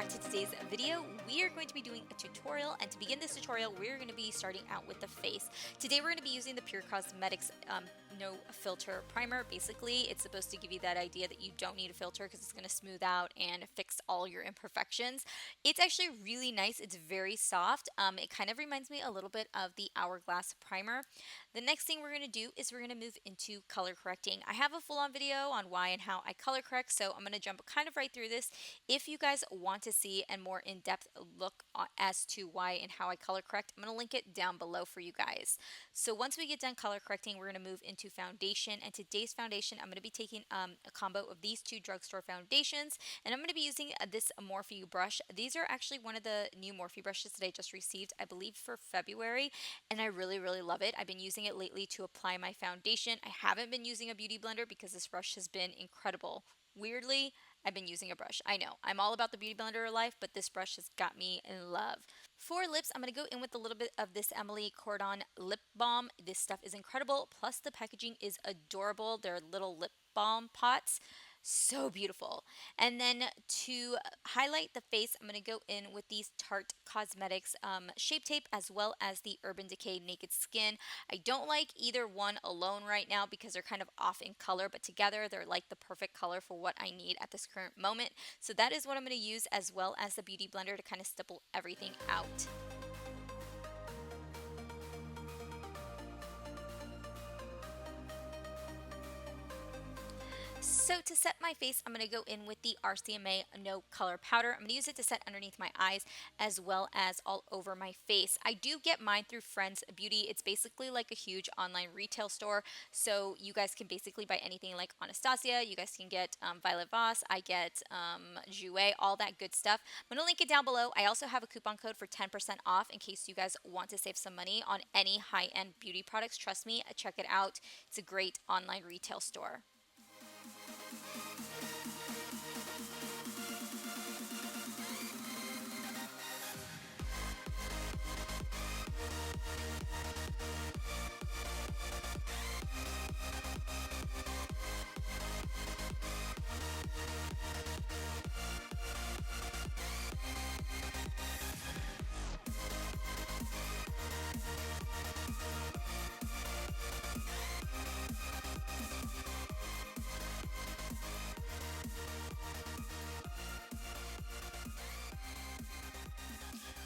to today's video. We are going to be doing a tutorial, and to begin this tutorial, we're going to be starting out with the face. Today we're going to be using the Pure Cosmetics No Filter Primer. Basically, it's supposed to give you that idea that you don't need a filter because it's going to smooth out and fix all your imperfections. It's actually really nice. It's very soft. It kind of reminds me a little bit of the Hourglass Primer. The next thing we're going to do is we're going to move into color correcting. I have a full-on video on why and how I color correct, so I'm going to jump kind of right through this. If you guys want to see a more in-depth look as to why and how I color correct, I'm going to link it down below for you guys. So once we get done color correcting, we're going to move into foundation, and today's foundation, I'm going to be taking a combo of these two drugstore foundations, and I'm going to be using this Morphe brush. These are actually one of the new Morphe brushes that I just received, I believe for February, and I really love it. I've been using it lately to apply my foundation. I haven't been using a beauty blender because this brush has been incredible. Weirdly, I've been using a brush. I know, I'm all about the beauty blender life, but this brush has got me in love. For lips, I'm going to go in with a little bit of this EMILE CORDON lip balm. This stuff is incredible, plus the packaging is adorable. They're little lip balm pots. So beautiful. And then to highlight the face, I'm going to go in with these Tarte Cosmetics Shape Tape as well as the Urban Decay Naked Skin. I don't like either one alone right now because they're kind of off in color, but together they're like the perfect color for what I need at this current moment. So that is what I'm going to use, as well as the Beauty Blender to kind of stipple everything out. So to set my face, I'm going to go in with the RCMA No Color Powder. I'm going to use it to set underneath my eyes as well as all over my face. I do get mine through Friends Beauty. It's basically like a huge online retail store, so you guys can basically buy anything like Anastasia. You guys can get Violet Voss. I get JOUER, all that good stuff. I'm going to link it down below. I also have a coupon code for 10% off in case you guys want to save some money on any high-end beauty products. Trust me, check it out. It's a great online retail store.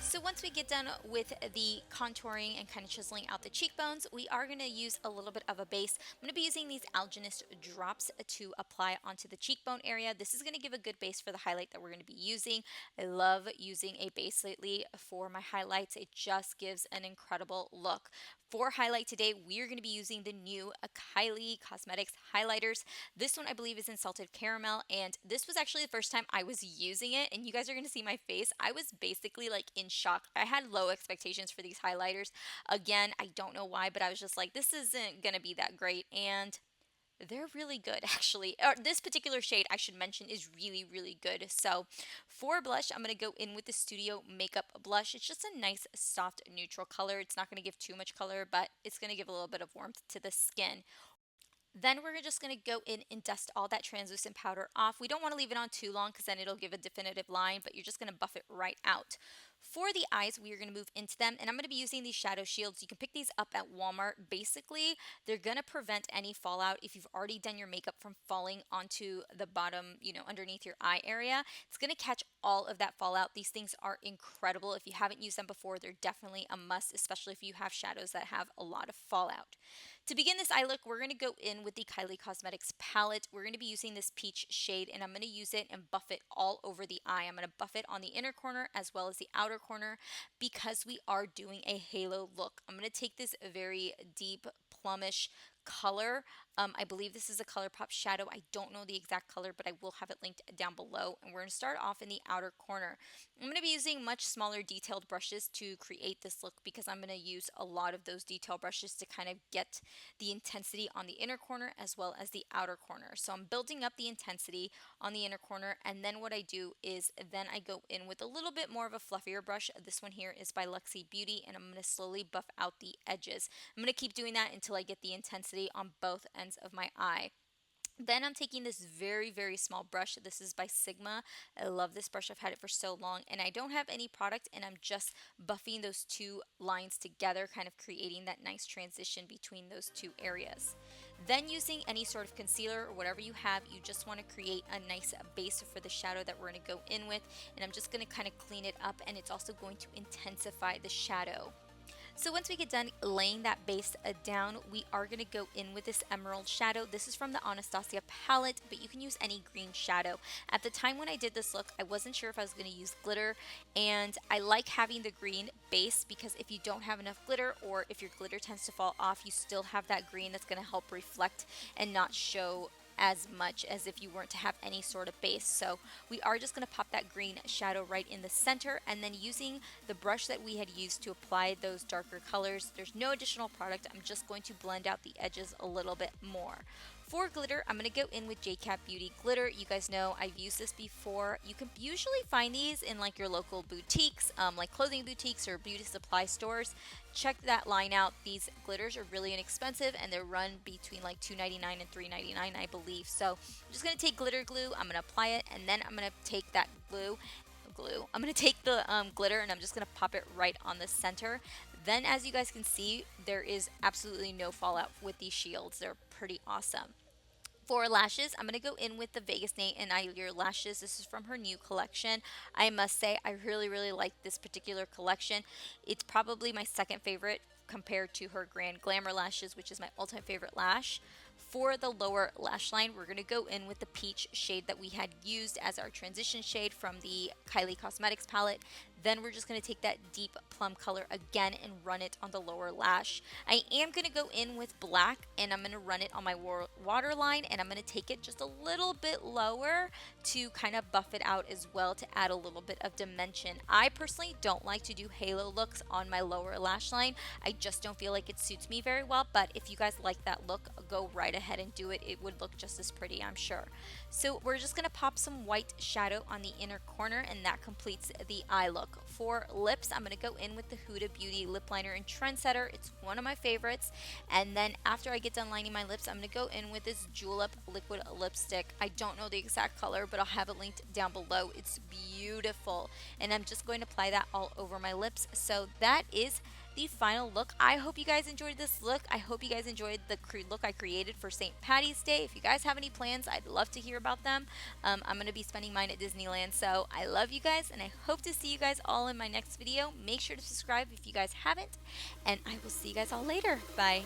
So once we get done with the contouring and kind of chiseling out the cheekbones, we are going to use a little bit of a base. I'm going to be using these ALGENIST drops to apply onto the cheekbone area. This is going to give a good base for the highlight that we're going to be using. I love using a base lately for my highlights. It just gives an incredible look. For highlight today, we are going to be using the new KYLIE Cosmetics highlighters. This one I believe is in Salted Caramel, and this was actually the first time I was using it, and you guys are going to see my face. I was basically like in shock. I had low expectations for these highlighters. Again, I don't know why, but I was just like, this isn't going to be that great, and they're really good actually. This particular shade, I should mention, is really good. So for blush, I'm going to go in with the Studio Makeup Blush. It's just a nice soft neutral color. It's not going to give too much color, but it's going to give a little bit of warmth to the skin. Then we're just going to go in and dust all that translucent powder off. We don't want to leave it on too long because then it'll give a definitive line, but you're just going to buff it right out. For the eyes, we are going to move into them, and I'm going to be using these shadow shields. You can pick these up at Walmart. Basically, they're going to prevent any fallout if you've already done your makeup from falling onto the bottom, underneath your eye area. It's going to catch all of that fallout. These things are incredible. If you haven't used them before, they're definitely a must, especially if you have shadows that have a lot of fallout. To begin this eye look, we're going to go in with the KYLIE Cosmetics palette. We're going to be using this peach shade, and I'm going to use it and buff it all over the eye. I'm going to buff it on the inner corner as well as the outer corner because we are doing a halo look. I'm going to take this very deep plumish color. I believe this is a ColourPop shadow. I don't know the exact color, but I will have it linked down below. And we're going to start off in the outer corner. I'm going to be using much smaller detailed brushes to create this look because I'm going to use a lot of those detail brushes to kind of get the intensity on the inner corner as well as the outer corner. So I'm building up the intensity on the inner corner, and then what I do is then I go in with a little bit more of a fluffier brush. This one here is by Luxie Beauty, and I'm going to slowly buff out the edges. I'm going to keep doing that until I get the intensity on both ends of my eye. Then I'm taking this very, very small brush. This is by Sigma. I love this brush. I've had it for so long, and I don't have any product, and I'm just buffing those two lines together, kind of creating that nice transition between those two areas. Then using any sort of concealer or whatever you have, you just want to create a nice base for the shadow that we're going to go in with, and I'm just going to kind of clean it up, and it's also going to intensify the shadow. So once we get done laying that base down, we are going to go in with this emerald shadow. This is from the Anastasia palette, but you can use any green shadow. At the time when I did this look, I wasn't sure if I was going to use glitter, and I like having the green base because if you don't have enough glitter, or if your glitter tends to fall off, you still have that green that's going to help reflect and not show as much as if you weren't to have any sort of base. So we are just going to pop that green shadow right in the center, and then using the brush that we had used to apply those darker colors, there's no additional product. I'm just going to blend out the edges a little bit more. For glitter, I'm going to go in with JCAT Beauty Glitter. You guys know I've used this before. You can usually find these in like your local boutiques, like clothing boutiques or beauty supply stores. Check that line out. These glitters are really inexpensive, and they're run between like $2.99 and $3.99, I believe. So I'm just going to take glitter glue, I'm going to apply it, and then I'm going to take that I'm going to take the glitter, and I'm just going to pop it right on the center. Then as you guys can see, there is absolutely no fallout with these shields. They're pretty awesome. For lashes, I'm going to go in with the Vegas Nate and EYLURE lashes. This is from her new collection. I must say, I really, really like this particular collection. It's probably my second favorite compared to her Grand Glamour lashes, which is my all-time favorite lash. For the lower lash line, we're going to go in with the peach shade that we had used as our transition shade from the KYLIE Cosmetics palette. Then we're just going to take that deep plum color again and run it on the lower lash. I am going to go in with black, and I'm going to run it on my waterline, and I'm going to take it just a little bit lower to kind of buff it out as well to add a little bit of dimension. I personally don't like to do halo looks on my lower lash line. I just don't feel like it suits me very well, but if you guys like that look, go right ahead and do it. It would look just as pretty, I'm sure. So we're just going to pop some white shadow on the inner corner, and that completes the eye look. For lips, I'm going to go in with the Huda Beauty Lip Liner in Trendsetter. It's one of my favorites. And then after I get done lining my lips, I'm going to go in with this Julep liquid lipstick. I don't know the exact color, but I'll have it linked down below. It's beautiful. And I'm just going to apply that all over my lips. So that is the final look. I hope you guys enjoyed this look. I hope you guys enjoyed the look I created for St. Patty's Day. If you guys have any plans, I'd love to hear about them. I'm going to be spending mine at Disneyland. So I love you guys, and I hope to see you guys all in my next video. Make sure to subscribe if you guys haven't, and I will see you guys all later. Bye.